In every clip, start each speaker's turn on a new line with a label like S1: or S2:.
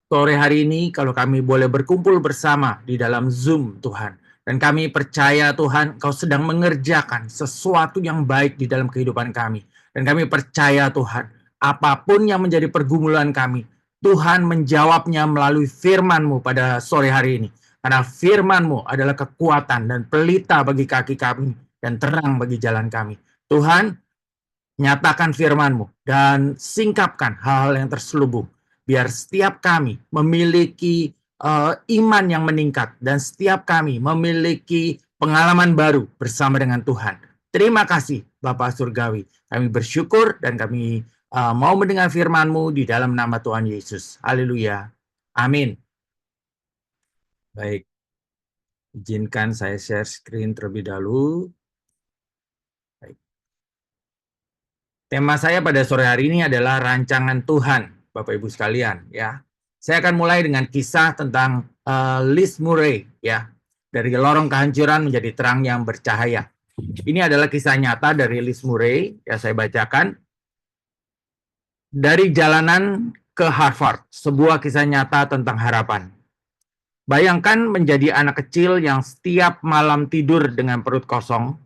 S1: sore hari ini kalau kami boleh berkumpul bersama di dalam Zoom, Tuhan. Dan kami percaya, Tuhan, Kau sedang mengerjakan sesuatu yang baik di dalam kehidupan kami. Dan kami percaya, Tuhan, apapun yang menjadi pergumulan kami, Tuhan menjawabnya melalui firman-Mu pada sore hari ini. Karena firman-Mu adalah kekuatan dan pelita bagi kaki kami dan terang bagi jalan kami. Tuhan, nyatakan firman-Mu dan singkapkan hal-hal yang terselubung. Biar setiap kami memiliki iman yang meningkat dan setiap kami memiliki pengalaman baru bersama dengan Tuhan. Terima kasih Bapa Surgawi. Kami bersyukur dan kami mau mendengar firman-Mu di dalam nama Tuhan Yesus. Haleluya. Amin. Baik, izinkan saya share screen terlebih dahulu. Baik. Tema saya pada sore hari ini adalah rancangan Tuhan, Bapak Ibu sekalian, ya. Saya akan mulai dengan kisah tentang Liz Murray, ya. Dari lorong kehancuran menjadi terang yang bercahaya. Ini adalah kisah nyata dari Liz Murray, ya saya bacakan. Dari jalanan ke Harvard, sebuah kisah nyata tentang harapan. Bayangkan menjadi anak kecil yang setiap malam tidur dengan perut kosong,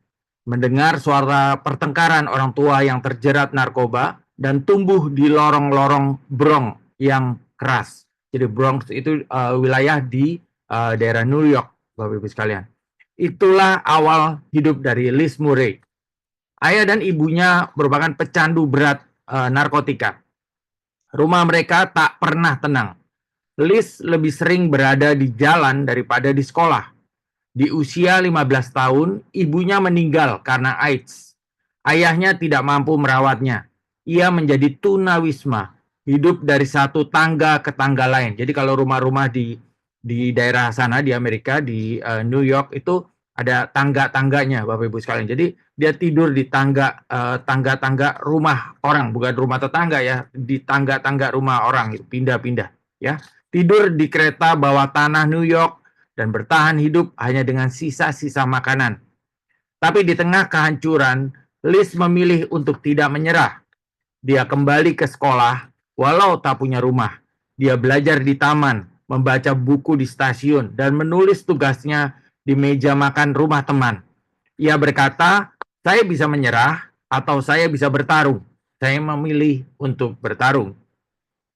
S1: mendengar suara pertengkaran orang tua yang terjerat narkoba, dan tumbuh di lorong-lorong Bronx yang keras. Jadi Bronx itu wilayah di daerah New York, Bapak Ibu sekalian. Itulah awal hidup dari Liz Murray. Ayah dan ibunya merupakan pecandu berat narkotika. Rumah mereka tak pernah tenang. Liz lebih sering berada di jalan daripada di sekolah. Di usia 15 tahun, ibunya meninggal karena AIDS. Ayahnya tidak mampu merawatnya. Ia menjadi tunawisma, hidup dari satu tangga ke tangga lain. Jadi kalau rumah-rumah di daerah sana di Amerika, di New York itu ada tangga-tangganya, Bapak Ibu sekalian. Jadi dia tidur di tangga-tangga rumah orang, bukan rumah tetangga ya, di tangga-tangga rumah orang, pindah-pindah ya. Tidur di kereta bawah tanah New York dan bertahan hidup hanya dengan sisa-sisa makanan. Tapi di tengah kehancuran, Liz memilih untuk tidak menyerah. Dia kembali ke sekolah, walau tak punya rumah. Dia belajar di taman, membaca buku di stasiun, dan menulis tugasnya di meja makan rumah teman. Ia berkata, saya bisa menyerah atau saya bisa bertarung. Saya memilih untuk bertarung.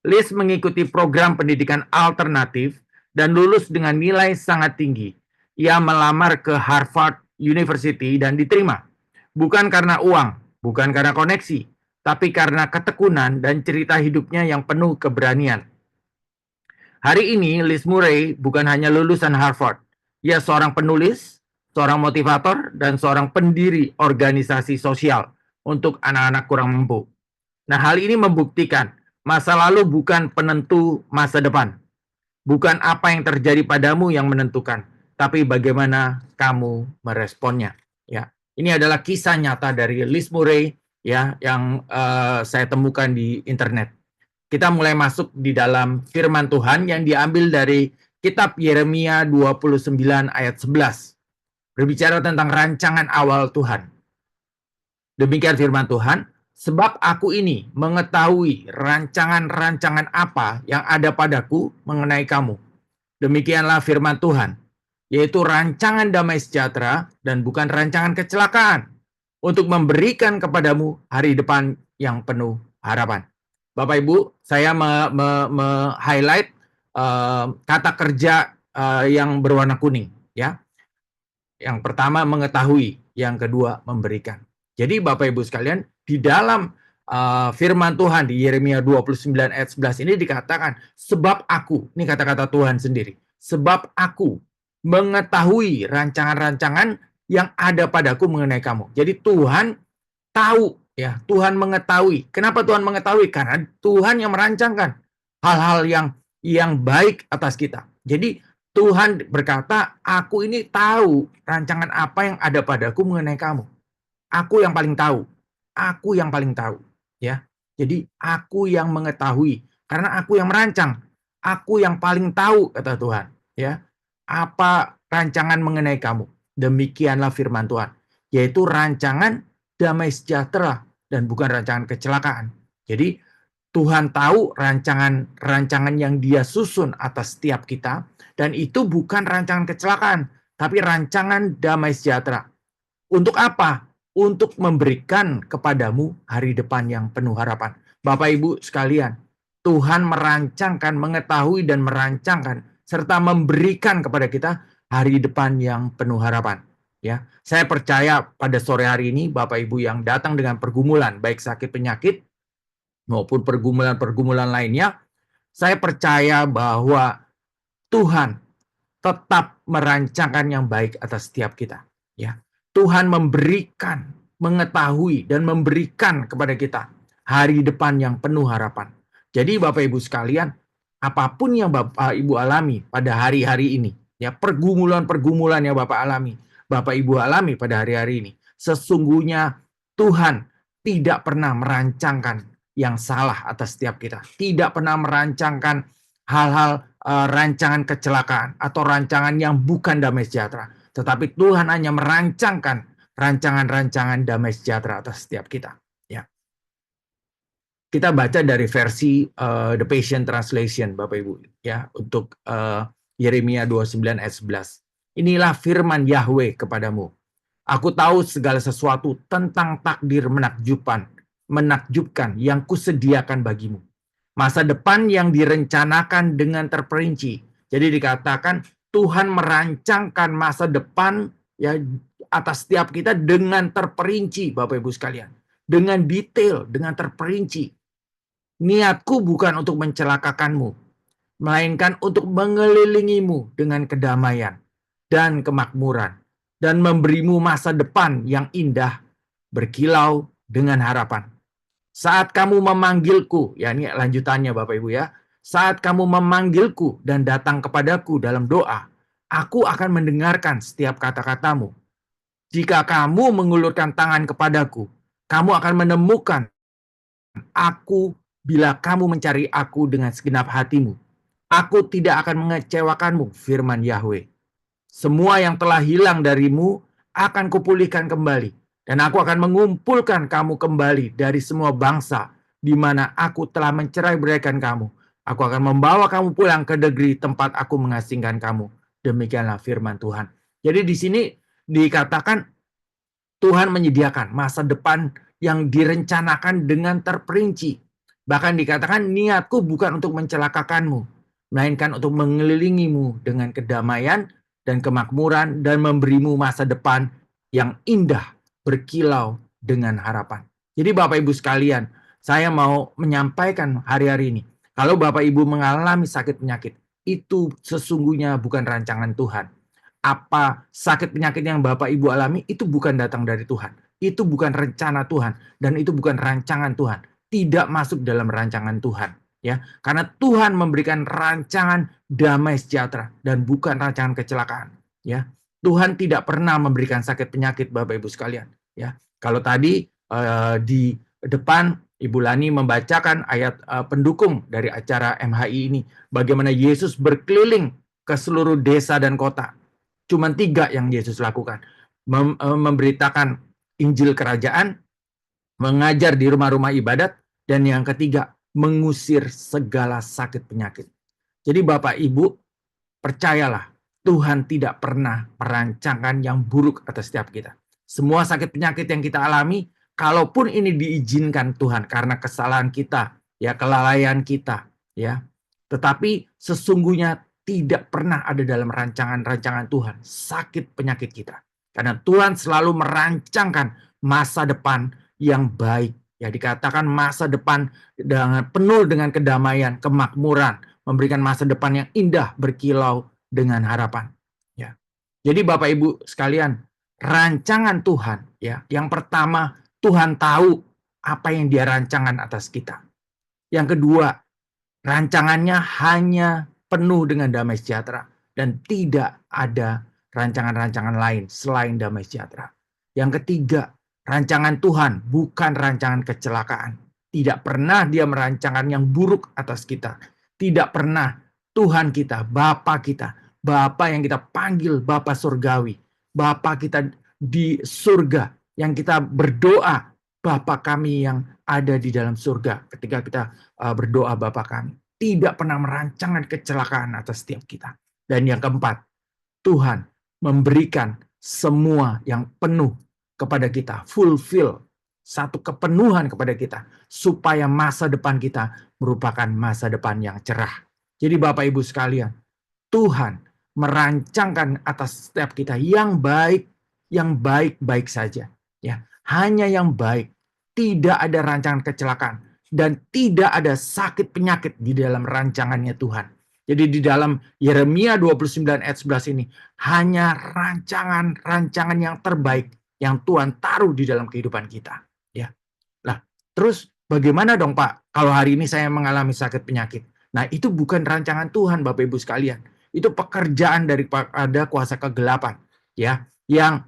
S1: Liz mengikuti program pendidikan alternatif dan lulus dengan nilai sangat tinggi. Ia melamar ke Harvard University dan diterima. Bukan karena uang, bukan karena koneksi, tapi karena ketekunan dan cerita hidupnya yang penuh keberanian. Hari ini Liz Murray bukan hanya lulusan Harvard. Ia seorang penulis, seorang motivator, dan seorang pendiri organisasi sosial untuk anak-anak kurang mampu. Nah, hal ini membuktikan masa lalu bukan penentu masa depan. Bukan apa yang terjadi padamu yang menentukan, tapi bagaimana kamu meresponnya. Ya, ini adalah kisah nyata dari Liz Murray ya yang saya temukan di internet. Kita mulai masuk di dalam firman Tuhan yang diambil dari kitab Yeremia 29 ayat 11. Berbicara tentang rancangan awal Tuhan. Demikian firman Tuhan, sebab aku ini mengetahui rancangan-rancangan apa yang ada padaku mengenai kamu. Demikianlah firman Tuhan, yaitu rancangan damai sejahtera dan bukan rancangan kecelakaan, untuk memberikan kepadamu hari depan yang penuh harapan. Bapak Ibu, saya highlight kata kerja yang berwarna kuning, ya. Yang pertama mengetahui, yang kedua memberikan. Jadi Bapak Ibu sekalian, di dalam firman Tuhan di Yeremia 29 ayat 11 ini dikatakan, sebab aku, ini kata-kata Tuhan sendiri, sebab aku mengetahui rancangan-rancangan yang ada padaku mengenai kamu. Jadi Tuhan tahu, ya, Tuhan mengetahui. Kenapa Tuhan mengetahui? Karena Tuhan yang merancangkan hal-hal yang baik atas kita. Jadi Tuhan berkata, aku ini tahu rancangan apa yang ada padaku mengenai kamu. Aku yang paling tahu. Aku yang paling tahu. Ya, jadi aku yang mengetahui. Karena aku yang merancang. Aku yang paling tahu, kata Tuhan. Ya, apa rancangan mengenai kamu. Demikianlah firman Tuhan. Yaitu rancangan damai sejahtera dan bukan rancangan kecelakaan. Jadi Tuhan tahu rancangan yang Dia susun atas setiap kita, dan itu bukan rancangan kecelakaan, tapi rancangan damai sejahtera. Untuk apa? Untuk memberikan kepadamu hari depan yang penuh harapan. Bapak Ibu sekalian, Tuhan merancangkan, mengetahui dan merancangkan serta memberikan kepada kita hari depan yang penuh harapan. Ya, saya percaya pada sore hari ini Bapak Ibu yang datang dengan pergumulan, baik sakit penyakit maupun pergumulan-pergumulan lainnya, saya percaya bahwa Tuhan tetap merancangkan yang baik atas setiap kita. Ya, Tuhan memberikan, mengetahui dan memberikan kepada kita hari depan yang penuh harapan. Jadi Bapak Ibu sekalian, apapun yang Bapak Ibu alami pada hari-hari ini, ya pergumulan-pergumulan yang Bapak Ibu alami pada hari-hari ini, sesungguhnya Tuhan tidak pernah merancangkan yang salah atas setiap kita. Tidak pernah merancangkan hal-hal rancangan kecelakaan atau rancangan yang bukan damai sejahtera. Tetapi Tuhan hanya merancangkan rancangan-rancangan damai sejahtera atas setiap kita. Ya. Kita baca dari versi The Passion Translation, Bapak Ibu, ya, untuk Yeremia 29 ayat 11. Inilah firman Yahweh kepadamu. Aku tahu segala sesuatu tentang takdir menakjubkan yang kusediakan bagimu. Masa depan yang direncanakan dengan terperinci. Jadi dikatakan Tuhan merancangkan masa depan ya atas setiap kita dengan terperinci, Bapak Ibu sekalian. Dengan detail, dengan terperinci. Niatku bukan untuk mencelakakanmu, melainkan untuk mengelilingimu dengan kedamaian dan kemakmuran, dan memberimu masa depan yang indah, berkilau dengan harapan. Saat kamu memanggilku, ya ini lanjutannya Bapak Ibu ya. Saat kamu memanggilku dan datang kepadaku dalam doa, aku akan mendengarkan setiap kata-katamu. Jika kamu mengulurkan tangan kepadaku, kamu akan menemukan aku bila kamu mencari aku dengan segenap hatimu. Aku tidak akan mengecewakanmu, firman Yahweh. Semua yang telah hilang darimu akan kupulihkan kembali. Dan aku akan mengumpulkan kamu kembali dari semua bangsa di mana aku telah mencerai-beraikan kamu. Aku akan membawa kamu pulang ke negeri tempat aku mengasingkan kamu. Demikianlah firman Tuhan. Jadi di sini dikatakan Tuhan menyediakan masa depan yang direncanakan dengan terperinci. Bahkan dikatakan niatku bukan untuk mencelakakanmu, melainkan untuk mengelilingimu dengan kedamaian dan kemakmuran dan memberimu masa depan yang indah, berkilau dengan harapan. Jadi Bapak Ibu sekalian, saya mau menyampaikan hari-hari ini, kalau Bapak Ibu mengalami sakit penyakit, itu sesungguhnya bukan rancangan Tuhan. Apa sakit penyakit yang Bapak Ibu alami itu bukan datang dari Tuhan. Itu bukan rencana Tuhan dan itu bukan rancangan Tuhan. Tidak masuk dalam rancangan Tuhan, ya. Karena Tuhan memberikan rancangan damai sejahtera dan bukan rancangan kecelakaan, ya. Tuhan tidak pernah memberikan sakit penyakit Bapak Ibu sekalian, ya. Kalau tadi di depan Ibu Lani membacakan ayat pendukung dari acara MHI ini, bagaimana Yesus berkeliling ke seluruh desa dan kota. Cuma 3 yang Yesus lakukan. Memberitakan Injil Kerajaan, mengajar di rumah-rumah ibadat, dan yang ketiga, mengusir segala sakit penyakit. Jadi Bapak Ibu, percayalah, Tuhan tidak pernah merancangkan yang buruk atas setiap kita. Semua sakit penyakit yang kita alami, kalaupun ini diizinkan Tuhan karena kesalahan kita, ya kelalaian kita, ya. Tetapi sesungguhnya tidak pernah ada dalam rancangan-rancangan Tuhan sakit penyakit kita. Karena Tuhan selalu merancangkan masa depan yang baik. Ya dikatakan masa depan penuh dengan kedamaian, kemakmuran, memberikan masa depan yang indah, berkilau dengan harapan. Ya. Jadi Bapak Ibu sekalian, rancangan Tuhan, ya, yang pertama Tuhan tahu apa yang Dia rancangkan atas kita. Yang kedua, rancangannya hanya penuh dengan damai sejahtera dan tidak ada rancangan-rancangan lain selain damai sejahtera. Yang ketiga, rancangan Tuhan bukan rancangan kecelakaan. Tidak pernah Dia merancangkan yang buruk atas kita. Tidak pernah Tuhan kita, Bapa kita, Bapa yang kita panggil Bapa surgawi, Bapa kita di surga yang kita berdoa Bapa kami yang ada di dalam surga, ketika kita berdoa Bapa kami, tidak pernah merancangkan kecelakaan atas setiap kita. Dan yang keempat, Tuhan memberikan semua yang penuh kepada kita, fulfill satu kepenuhan kepada kita, supaya masa depan kita merupakan masa depan yang cerah. Jadi Bapak Ibu sekalian, Tuhan merancangkan atas setiap kita yang baik saja. Ya, hanya yang baik. Tidak ada rancangan kecelakaan dan tidak ada sakit penyakit di dalam rancangannya Tuhan. Jadi di dalam Yeremia 29 ayat 11 ini hanya rancangan yang terbaik yang Tuhan taruh di dalam kehidupan kita. Ya. Nah, terus bagaimana dong Pak kalau hari ini saya mengalami sakit penyakit? Nah, itu bukan rancangan Tuhan Bapak Ibu sekalian. Itu pekerjaan daripada kuasa kegelapan, ya, yang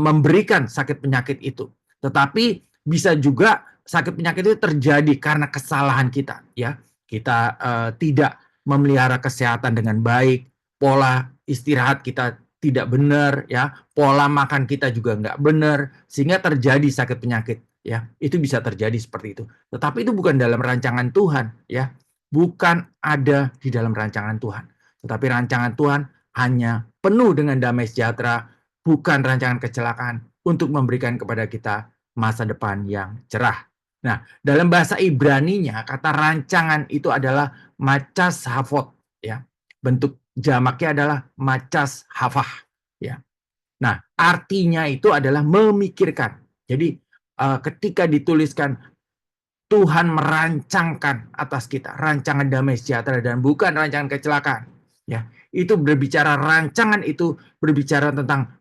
S1: memberikan sakit penyakit itu. Tetapi bisa juga sakit penyakit itu terjadi karena kesalahan kita, ya. Kita tidak memelihara kesehatan dengan baik, pola istirahat kita tidak benar, ya, pola makan kita juga nggak benar, sehingga terjadi sakit penyakit, ya. Itu bisa terjadi seperti itu. Tetapi itu bukan dalam rancangan Tuhan, ya. Bukan ada di dalam rancangan Tuhan. Tetapi rancangan Tuhan hanya penuh dengan damai sejahtera, bukan rancangan kecelakaan, untuk memberikan kepada kita masa depan yang cerah. Nah, dalam bahasa Ibraninya kata rancangan itu adalah macas havot, ya. Bentuk jamaknya adalah macas havah, ya. Nah, artinya itu adalah memikirkan. Jadi ketika dituliskan Tuhan merancangkan atas kita rancangan damai sejahtera dan bukan rancangan kecelakaan, ya. Itu berbicara, rancangan itu berbicara tentang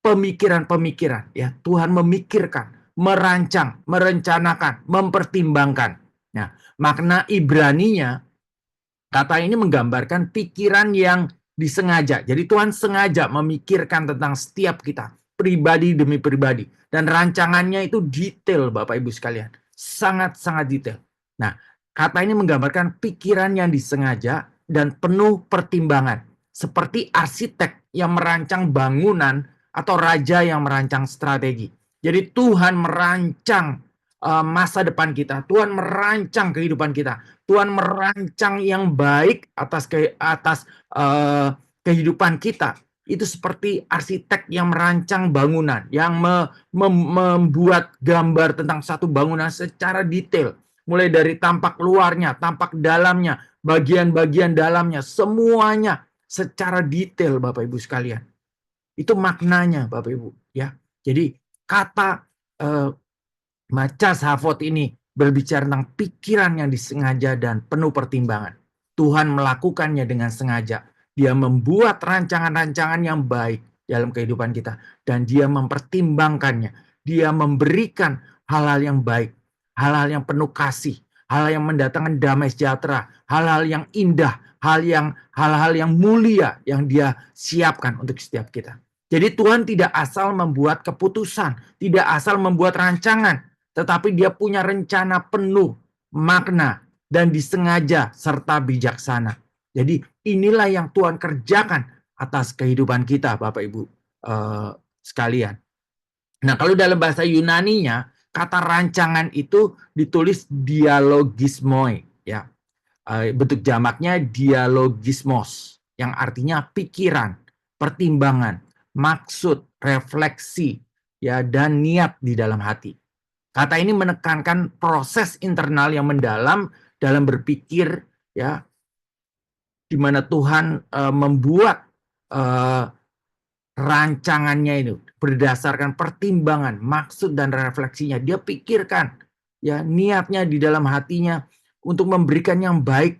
S1: pemikiran-pemikiran, ya. Tuhan memikirkan, merancang, merencanakan, mempertimbangkan. Nah, makna Ibraninya, kata ini menggambarkan pikiran yang disengaja. Jadi Tuhan sengaja memikirkan tentang setiap kita, pribadi demi pribadi. Dan rancangannya itu detail Bapak Ibu sekalian. Sangat-sangat detail. Nah, kata ini menggambarkan pikiran yang disengaja dan penuh pertimbangan. Seperti arsitek yang merancang bangunan atau raja yang merancang strategi. Jadi Tuhan merancang masa depan kita. Tuhan merancang kehidupan kita. Tuhan merancang yang baik atas kehidupan kita. Itu seperti arsitek yang merancang bangunan, yang membuat gambar tentang satu bangunan secara detail. Mulai dari tampak luarnya, tampak dalamnya, bagian-bagian dalamnya, semuanya secara detail Bapak Ibu sekalian. Itu maknanya Bapak Ibu, ya. Jadi kata macas havot ini berbicara tentang pikiran yang disengaja dan penuh pertimbangan. Tuhan melakukannya dengan sengaja. Dia membuat rancangan-rancangan yang baik dalam kehidupan kita. Dan dia mempertimbangkannya. Dia memberikan hal-hal yang baik. Hal-hal yang penuh kasih. Hal-hal yang mendatangkan damai sejahtera. Hal-hal yang indah. Hal-hal yang mulia yang dia siapkan untuk setiap kita. Jadi Tuhan tidak asal membuat keputusan. Tidak asal membuat rancangan. Tetapi dia punya rencana penuh makna dan disengaja serta bijaksana. Jadi inilah yang Tuhan kerjakan atas kehidupan kita Bapak Ibu sekalian. Nah, kalau dalam bahasa Yunaninya kata rancangan itu ditulis dialogismoi, ya. Bentuk jamaknya dialogismos, yang artinya pikiran, pertimbangan, maksud, refleksi, ya, dan niat di dalam hati. Kata ini menekankan proses internal yang mendalam dalam berpikir, ya, di mana Tuhan membuat rancangannya itu berdasarkan pertimbangan, maksud dan refleksinya. Dia pikirkan, ya, niatnya di dalam hatinya untuk memberikan yang baik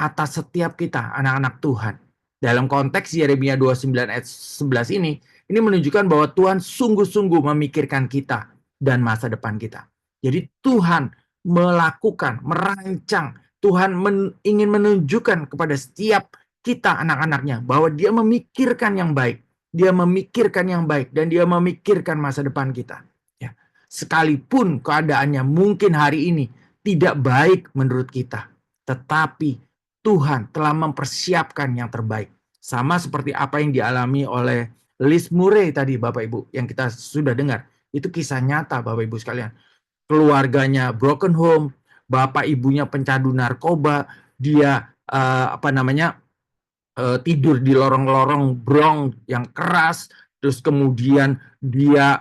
S1: atas setiap kita, anak-anak Tuhan. Dalam konteks Yeremia 29 ayat 11 ini menunjukkan bahwa Tuhan sungguh-sungguh memikirkan kita dan masa depan kita. Jadi Tuhan melakukan, merancang, Tuhan ingin menunjukkan kepada setiap kita anak-anaknya bahwa dia memikirkan yang baik. Dia memikirkan yang baik dan dia memikirkan masa depan kita. Ya. Sekalipun keadaannya mungkin hari ini tidak baik menurut kita, tetapi Tuhan telah mempersiapkan yang terbaik. Sama seperti apa yang dialami oleh Liz Murray tadi Bapak Ibu yang kita sudah dengar. Itu kisah nyata Bapak Ibu sekalian. Keluarganya broken home, bapak ibunya pencandu narkoba, dia tidur di lorong-lorong brong yang keras, terus kemudian dia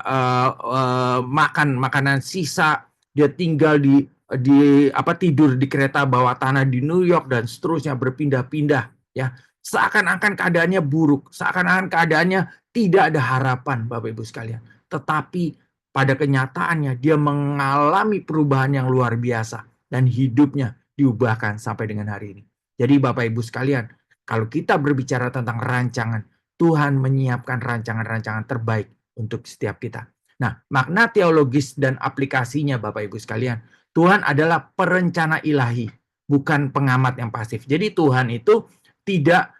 S1: makan makanan sisa, dia tinggal tidur di kereta bawah tanah di New York dan seterusnya, berpindah-pindah ya. Seakan-akan keadaannya buruk, seakan-akan keadaannya tidak ada harapan Bapak Ibu sekalian. Tetapi pada kenyataannya dia mengalami perubahan yang luar biasa dan hidupnya diubahkan sampai dengan hari ini. Jadi Bapak Ibu sekalian, kalau kita berbicara tentang rancangan, Tuhan menyiapkan rancangan-rancangan terbaik untuk setiap kita. Nah, makna teologis dan aplikasinya Bapak Ibu sekalian, Tuhan adalah perencana ilahi, bukan pengamat yang pasif. Jadi Tuhan itu tidak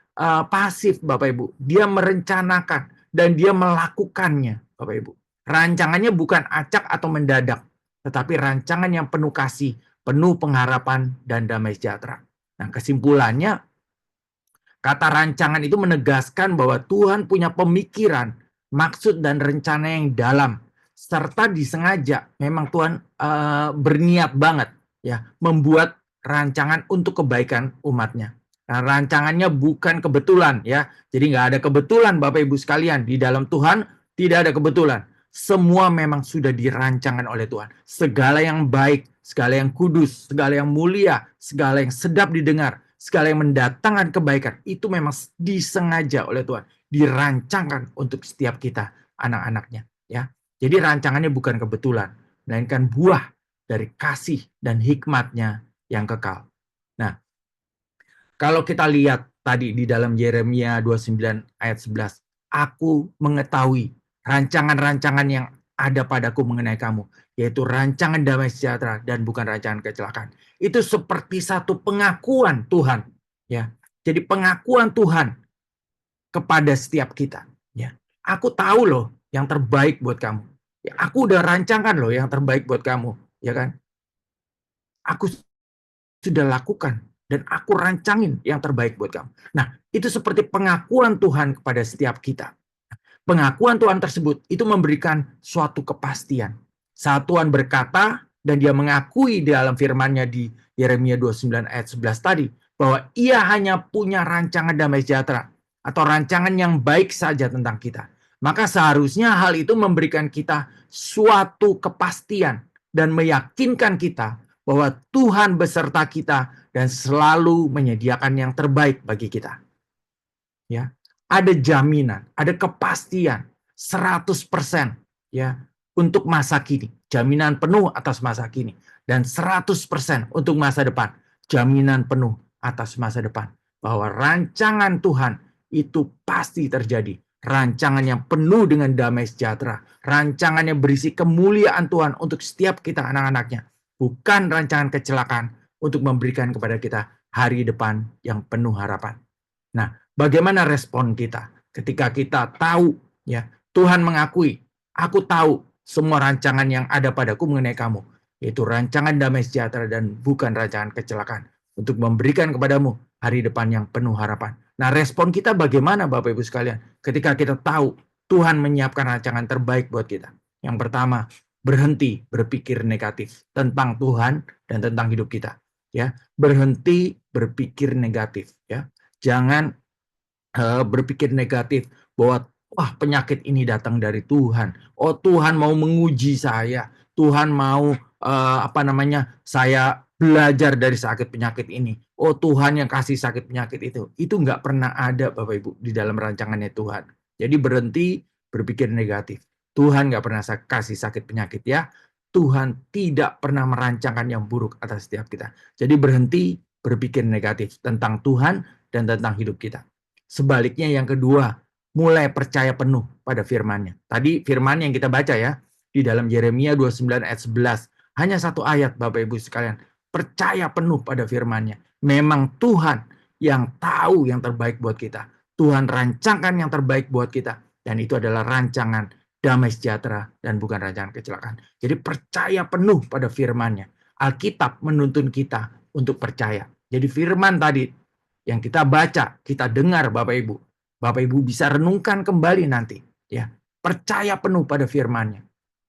S1: pasif Bapak Ibu. Dia merencanakan dan dia melakukannya Bapak Ibu. Rancangannya bukan acak atau mendadak, tetapi rancangan yang penuh kasih, penuh pengharapan dan damai sejahtera. Nah, kesimpulannya, kata rancangan itu menegaskan bahwa Tuhan punya pemikiran, maksud dan rencana yang dalam, serta disengaja. Memang Tuhan berniat banget ya membuat rancangan untuk kebaikan umatnya. Nah, rancangannya bukan kebetulan ya. Jadi nggak ada kebetulan Bapak Ibu sekalian. Di dalam Tuhan tidak ada kebetulan. Semua memang sudah dirancangkan oleh Tuhan. Segala yang baik, segala yang kudus, segala yang mulia, segala yang sedap didengar, segala yang mendatangkan kebaikan, itu memang disengaja oleh Tuhan, dirancangkan untuk setiap kita, anak-anaknya ya. Jadi rancangannya bukan kebetulan, melainkan buah dari kasih dan hikmatnya yang kekal. Nah, kalau kita lihat tadi di dalam Yeremia 29 ayat 11, aku mengetahui rancangan-rancangan yang ada padaku mengenai kamu, yaitu rancangan damai sejahtera dan bukan rancangan kecelakaan. Itu seperti satu pengakuan Tuhan, ya. Jadi pengakuan Tuhan kepada setiap kita, ya. Aku tahu loh yang terbaik buat kamu. Ya, aku udah rancangkan loh yang terbaik buat kamu, ya kan? Aku sudah lakukan dan aku rancangin yang terbaik buat kamu. Nah, itu seperti pengakuan Tuhan kepada setiap kita. Pengakuan Tuhan tersebut itu memberikan suatu kepastian. Saat Tuhan berkata dan dia mengakui di dalam firman-Nya di Yeremia 29 ayat 11 tadi bahwa ia hanya punya rancangan damai sejahtera atau rancangan yang baik saja tentang kita. Maka seharusnya hal itu memberikan kita suatu kepastian dan meyakinkan kita bahwa Tuhan beserta kita dan selalu menyediakan yang terbaik bagi kita. Ya, ada jaminan, ada kepastian 100% ya untuk masa kini, jaminan penuh atas masa kini, dan 100% untuk masa depan, jaminan penuh atas masa depan, bahwa rancangan Tuhan itu pasti terjadi, rancangan yang penuh dengan damai sejahtera, rancangan yang berisi kemuliaan Tuhan untuk setiap kita anak-anaknya, bukan rancangan kecelakaan untuk memberikan kepada kita hari depan yang penuh harapan. Nah, bagaimana respon kita ketika kita tahu ya Tuhan mengakui, aku tahu semua rancangan yang ada padaku mengenai kamu, yaitu rancangan damai sejahtera dan bukan rancangan kecelakaan, untuk memberikan kepadamu hari depan yang penuh harapan. Nah, respon kita bagaimana Bapak Ibu sekalian ketika kita tahu Tuhan menyiapkan rancangan terbaik buat kita? Yang pertama, berhenti berpikir negatif tentang Tuhan dan tentang hidup kita. Ya, berhenti berpikir negatif ya. Jangan berpikir negatif bahwa wah penyakit ini datang dari Tuhan. Oh Tuhan mau menguji saya. Tuhan mau saya belajar dari sakit penyakit ini. Oh Tuhan yang kasih sakit penyakit itu. Itu nggak pernah ada Bapak Ibu di dalam rancangannya Tuhan. Jadi berhenti berpikir negatif. Tuhan nggak pernah kasih sakit penyakit ya. Tuhan tidak pernah merancangkan yang buruk atas setiap kita. Jadi berhenti berpikir negatif tentang Tuhan dan tentang hidup kita. Sebaliknya yang kedua, mulai percaya penuh pada firman-Nya. Tadi firman yang kita baca ya, di dalam Yeremia 29 ayat 11. Hanya satu ayat Bapak Ibu sekalian. Percaya penuh pada firman-Nya. Memang Tuhan yang tahu yang terbaik buat kita. Tuhan rancangkan yang terbaik buat kita. Dan itu adalah rancangan damai sejahtera dan bukan rancangan kecelakaan. Jadi percaya penuh pada firman-Nya. Alkitab menuntun kita untuk percaya. Jadi firman tadi yang kita baca, kita dengar Bapak Ibu. Bapak Ibu bisa renungkan kembali nanti. Ya, percaya penuh pada firman-Nya.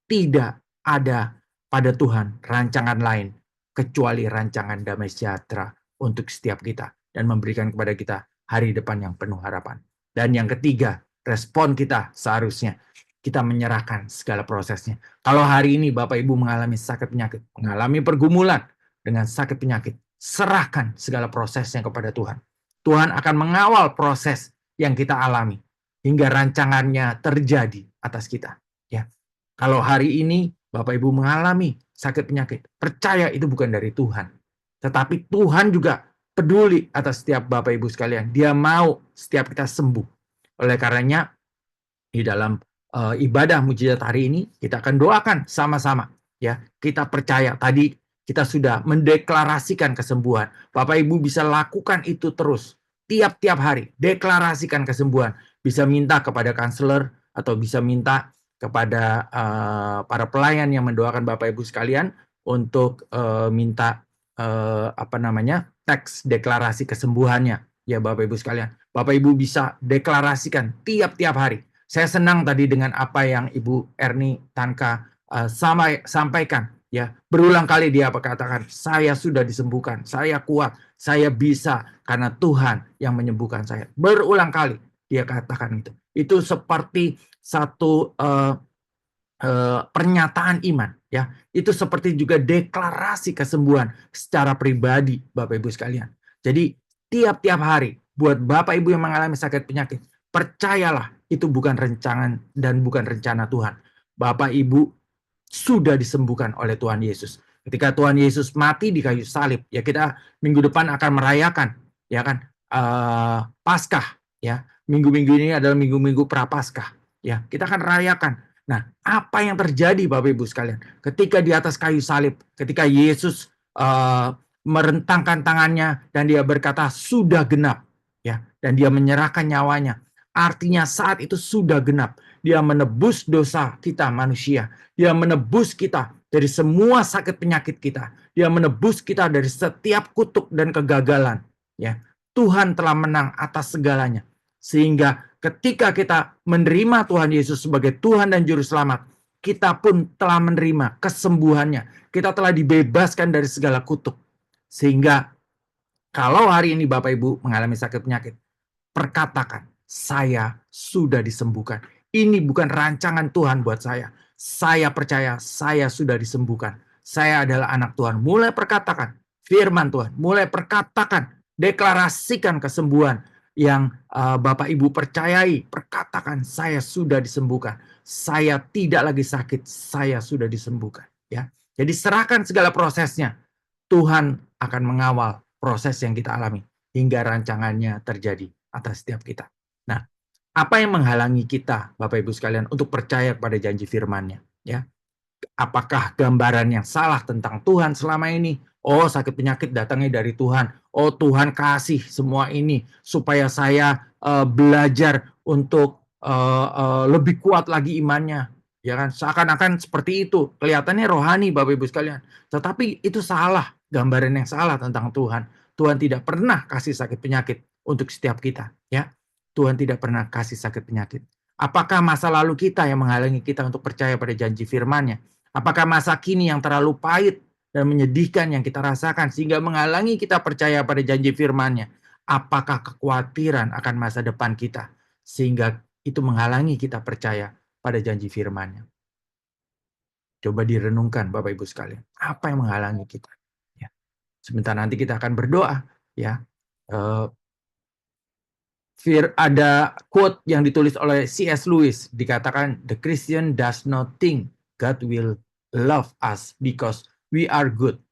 S1: Tidak ada pada Tuhan rancangan lain kecuali rancangan damai sejahtera untuk setiap kita dan memberikan kepada kita hari depan yang penuh harapan. Dan yang ketiga, respon kita seharusnya kita menyerahkan segala prosesnya. Kalau hari ini Bapak Ibu mengalami sakit penyakit, mengalami pergumulan dengan sakit penyakit, serahkan segala prosesnya kepada Tuhan. Tuhan akan mengawal proses yang kita alami hingga rancangannya terjadi atas kita. Ya, kalau hari ini Bapak Ibu mengalami sakit penyakit, percaya itu bukan dari Tuhan, tetapi Tuhan juga peduli atas setiap Bapak Ibu sekalian. Dia mau setiap kita sembuh. Oleh karenanya di dalam ibadah mujizat hari ini kita akan doakan sama-sama. Ya, kita percaya tadi kita sudah mendeklarasikan kesembuhan. Bapak Ibu bisa lakukan itu terus tiap-tiap hari. Deklarasikan kesembuhan. Bisa minta kepada kanselor atau bisa minta kepada para pelayan yang mendoakan Bapak Ibu sekalian untuk minta teks deklarasi kesembuhannya. Ya Bapak Ibu sekalian. Bapak Ibu bisa deklarasikan tiap-tiap hari. Saya senang tadi dengan apa yang Ibu Erni Tanka sampaikan. Ya, berulang kali dia katakan, saya sudah disembuhkan, saya kuat, saya bisa karena Tuhan yang menyembuhkan saya. Berulang kali dia katakan itu. Itu seperti satu pernyataan iman. Ya, itu seperti juga deklarasi kesembuhan secara pribadi, Bapak Ibu sekalian. Jadi tiap-tiap hari buat Bapak Ibu yang mengalami sakit penyakit, percayalah itu bukan rancangan dan bukan rencana Tuhan. Bapak Ibu sudah disembuhkan oleh Tuhan Yesus. Ketika Tuhan Yesus mati di kayu salib, ya kita minggu depan akan merayakan, ya kan, Paskah, ya. Minggu-minggu ini adalah minggu-minggu Prapaskah, ya. Kita akan rayakan. Nah, apa yang terjadi Bapak Ibu sekalian? Ketika di atas kayu salib, ketika Yesus merentangkan tangannya dan dia berkata sudah genap, ya, dan dia menyerahkan nyawanya. Artinya saat itu sudah genap. Dia menebus dosa kita manusia. Dia menebus kita dari semua sakit penyakit kita. Dia menebus kita dari setiap kutuk dan kegagalan. Ya, Tuhan telah menang atas segalanya. Sehingga ketika kita menerima Tuhan Yesus sebagai Tuhan dan Juru Selamat, kita pun telah menerima kesembuhannya. Kita telah dibebaskan dari segala kutuk. Sehingga kalau hari ini Bapak Ibu mengalami sakit penyakit, perkatakan, saya sudah disembuhkan. Ini bukan rancangan Tuhan buat saya. Saya percaya saya sudah disembuhkan. Saya adalah anak Tuhan. Mulai perkatakan firman Tuhan. Mulai perkatakan, deklarasikan kesembuhan yang Bapak Ibu percayai. Perkatakan, saya sudah disembuhkan. Saya tidak lagi sakit. Saya sudah disembuhkan. Ya. Jadi serahkan segala prosesnya. Tuhan akan mengawal proses yang kita alami hingga rancangannya terjadi atas setiap kita. Nah, apa yang menghalangi kita, Bapak Ibu sekalian, untuk percaya kepada janji firman-Nya? Ya, apakah gambaran yang salah tentang Tuhan selama ini? Oh, sakit penyakit datangnya dari Tuhan. Oh, Tuhan kasih semua ini supaya saya belajar untuk lebih kuat lagi imannya. Ya kan, seakan-akan seperti itu. Kelihatannya rohani, Bapak Ibu sekalian. Tetapi itu salah, gambaran yang salah tentang Tuhan. Tuhan tidak pernah kasih sakit penyakit untuk setiap kita, ya. Tuhan tidak pernah kasih sakit penyakit. Apakah masa lalu kita yang menghalangi kita untuk percaya pada janji firman-Nya? Apakah masa kini yang terlalu pahit dan menyedihkan yang kita rasakan sehingga menghalangi kita percaya pada janji firman-Nya? Apakah kekhawatiran akan masa depan kita sehingga itu menghalangi kita percaya pada janji firman-Nya? Coba direnungkan Bapak Ibu sekalian. Apa yang menghalangi kita? Ya. Sebentar nanti kita akan berdoa, ya. Ada quote yang ditulis oleh C.S. Lewis, dikatakan the Christian does not think God will love us because we are good,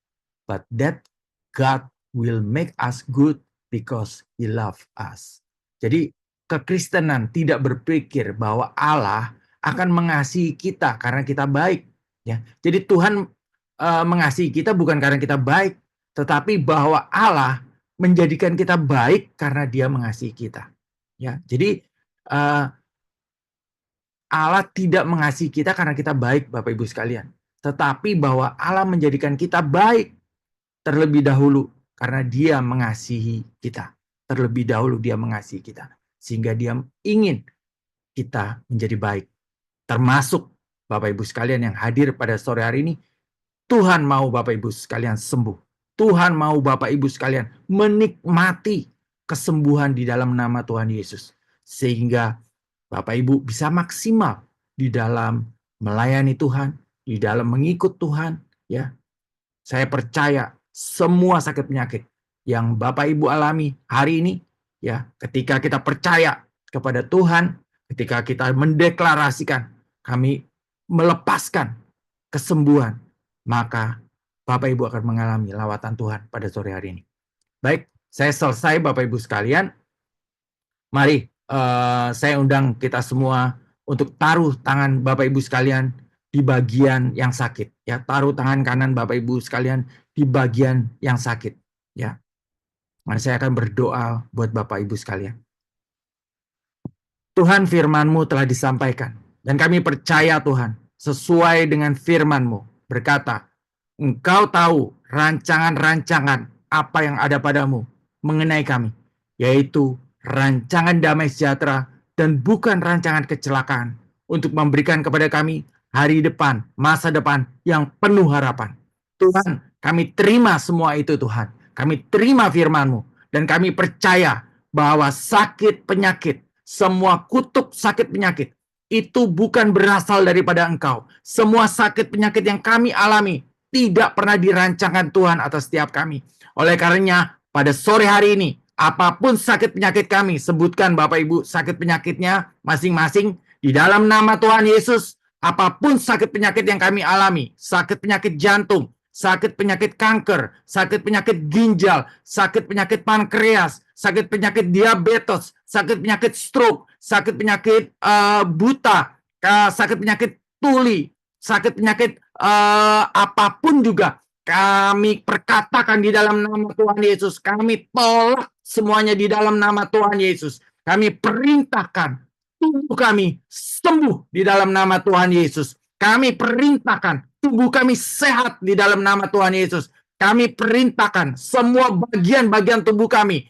S1: but that God will make us good because He love us. Jadi kekristenan tidak berpikir bahwa Allah akan mengasihi kita karena kita baik. Ya, jadi Tuhan mengasihi kita bukan karena kita baik, tetapi bahwa Allah menjadikan kita baik karena Dia mengasihi kita. Ya, jadi Allah tidak mengasihi kita karena kita baik, Bapak Ibu sekalian, tetapi bahwa Allah menjadikan kita baik terlebih dahulu karena Dia mengasihi kita. Terlebih dahulu Dia mengasihi kita sehingga Dia ingin kita menjadi baik, termasuk Bapak Ibu sekalian yang hadir pada sore hari ini, Tuhan mau Bapak Ibu sekalian sembuh. Tuhan mau Bapak Ibu sekalian menikmati kesembuhan di dalam nama Tuhan Yesus. Sehingga Bapak Ibu bisa maksimal di dalam melayani Tuhan, di dalam mengikut Tuhan, ya. Saya percaya semua sakit penyakit yang Bapak Ibu alami hari ini, ya, ketika kita percaya kepada Tuhan, ketika kita mendeklarasikan, kami melepaskan kesembuhan, maka Bapak Ibu akan mengalami lawatan Tuhan pada sore hari ini. Baik, saya selesai Bapak Ibu sekalian. Mari saya undang kita semua untuk taruh tangan Bapak Ibu sekalian di bagian yang sakit, ya. Taruh tangan kanan Bapak Ibu sekalian di bagian yang sakit, ya. Mari saya akan berdoa buat Bapak Ibu sekalian. Tuhan, firman-Mu telah disampaikan dan kami percaya Tuhan, sesuai dengan firman-Mu berkata, Engkau tahu rancangan-rancangan apa yang ada padamu mengenai kami, yaitu rancangan damai sejahtera dan bukan rancangan kecelakaan, untuk memberikan kepada kami hari depan, masa depan yang penuh harapan. Tuhan, kami terima semua itu Tuhan. Kami terima firman-Mu dan kami percaya bahwa sakit penyakit, semua kutuk sakit penyakit, itu bukan berasal daripada Engkau. Semua sakit penyakit yang kami alami tidak pernah dirancangkan Tuhan atas setiap kami. Oleh karenanya, pada sore hari ini, apapun sakit penyakit kami, sebutkan Bapak Ibu sakit penyakitnya masing-masing di dalam nama Tuhan Yesus. Apapun sakit penyakit yang kami alami, sakit penyakit jantung, sakit penyakit kanker, sakit penyakit ginjal, sakit penyakit pankreas, sakit penyakit diabetes, sakit penyakit stroke, sakit penyakit buta, sakit penyakit tuli, sakit penyakit apapun juga, kami perkatakan di dalam nama Tuhan Yesus. Kami tolak semuanya di dalam nama Tuhan Yesus. Kami perintahkan tubuh kami sembuh di dalam nama Tuhan Yesus. Kami perintahkan tubuh kami sehat di dalam nama Tuhan Yesus. Kami perintahkan semua bagian-bagian tubuh kami,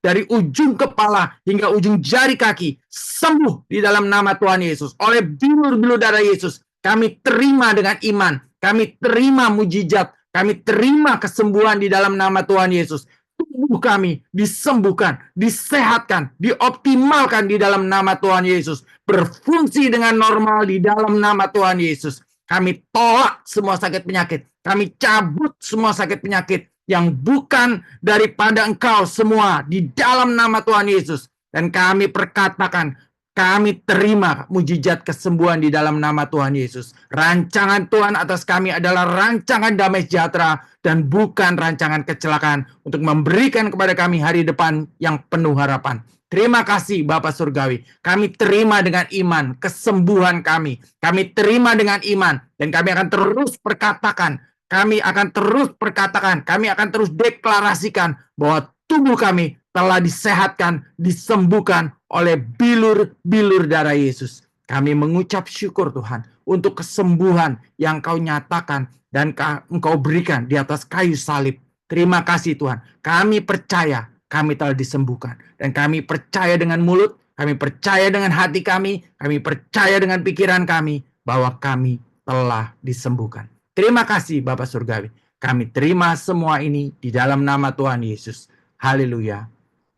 S1: dari ujung kepala hingga ujung jari kaki, sembuh di dalam nama Tuhan Yesus. Oleh bilur-bilur darah Yesus, kami terima dengan iman. Kami terima mujizat. Kami terima kesembuhan di dalam nama Tuhan Yesus. Tubuh kami disembuhkan, disehatkan, dioptimalkan di dalam nama Tuhan Yesus. Berfungsi dengan normal di dalam nama Tuhan Yesus. Kami tolak semua sakit penyakit. Kami cabut semua sakit penyakit yang bukan daripada Engkau semua di dalam nama Tuhan Yesus. Dan kami perkatakan, kami terima mujizat kesembuhan di dalam nama Tuhan Yesus. Rancangan Tuhan atas kami adalah rancangan damai sejahtera dan bukan rancangan kecelakaan, untuk memberikan kepada kami hari depan yang penuh harapan. Terima kasih Bapa Surgawi. Kami terima dengan iman kesembuhan kami. Kami terima dengan iman dan kami akan terus perkatakan. Kami akan terus perkatakan. Kami akan terus deklarasikan bahwa tubuh kami telah disehatkan, disembuhkan oleh bilur-bilur darah Yesus. Kami mengucap syukur Tuhan untuk kesembuhan yang Kau nyatakan dan Engkau berikan di atas kayu salib. Terima kasih Tuhan. Kami percaya kami telah disembuhkan. Dan kami percaya dengan mulut, kami percaya dengan hati kami percaya dengan pikiran kami bahwa kami telah disembuhkan. Terima kasih Bapa Surgawi. Kami terima semua ini di dalam nama Tuhan Yesus. Haleluya.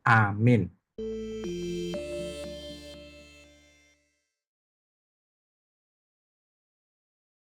S1: Amin.